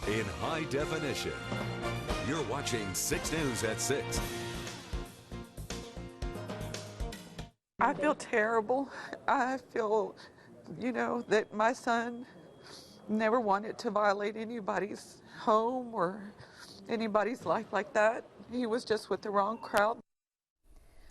in high definition. You're watching 6 News at 6. I feel terrible. I feel, that my son never wanted to violate anybody's home or anybody's life like that. He was just with the wrong crowd.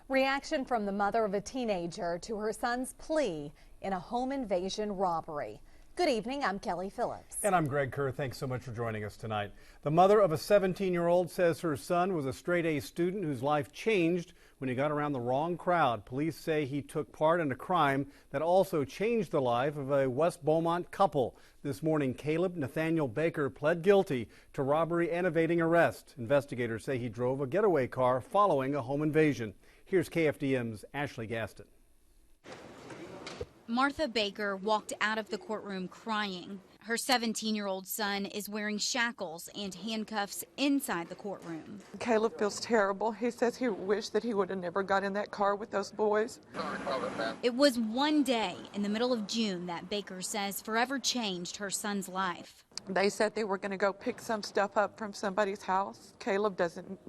Reaction from the mother of a teenager to her son's plea in a home invasion robbery. Good evening, I'm Kelly Phillips. And I'm Greg Kerr. Thanks so much for joining us tonight. The mother of a 17-year-old says her son was a straight-A student whose life changed when he got around the wrong crowd. Police say he took part in a crime that also changed the life of a West Beaumont couple. This morning, Kaleb Nathaniel Baker pled guilty to robbery and evading arrest. Investigators say he drove a getaway car following a home invasion. Here's KFDM's Ashley Gaston. Martha Baker walked out of the courtroom crying. Her 17-year-old son is wearing shackles and handcuffs inside the courtroom. Kaleb feels terrible. He says he wished that he would have never got in that car with those boys. It was one day in the middle of June that Baker says forever changed her son's life. They said they were going to go pick some stuff up from somebody's house. Kaleb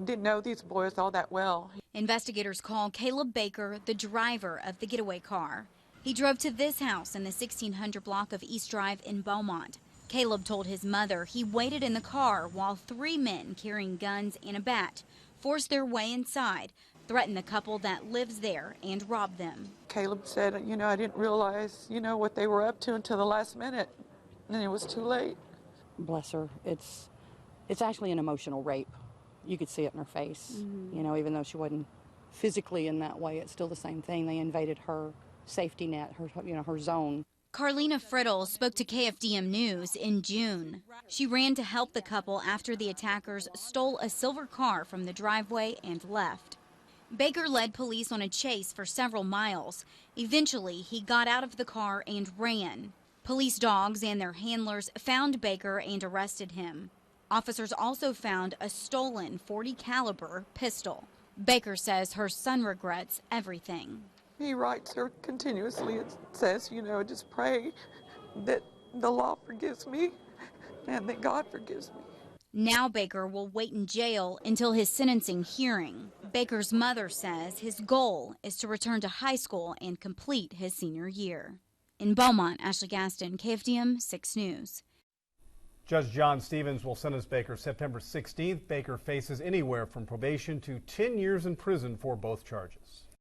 didn't know these boys all that well. Investigators call Kaleb Baker the driver of the getaway car. He drove to this house in the 1600 block of East Drive in Beaumont. Kaleb told his mother he waited in the car while 3 men carrying guns and a bat forced their way inside, threatened the couple that lives there, and robbed them. Kaleb said, I didn't realize, what they were up to until the last minute, and it was too late. Bless her. It's actually an emotional rape. You could see it in her face. Even though she wasn't physically in that way, it's still the same thing. They invaded her safety net, her zone. Carlena Friddle spoke to KFDM News in June. She ran to help the couple after the attackers stole a silver car from the driveway and left. Baker led police on a chase for several miles. Eventually, he got out of the car and ran. Police dogs and their handlers found Baker and arrested him. Officers also found a stolen .40 caliber pistol. Baker says her son regrets everything. He writes her continuously. It says, just pray that the law forgives me and that God forgives me. Now Baker will wait in jail until his sentencing hearing. Baker's mother says his goal is to return to high school and complete his senior year. In Beaumont, Ashley Gaston, KFDM 6 News. Judge John Stevens will sentence Baker September 16th. Baker faces anywhere from probation to 10 years in prison for both charges.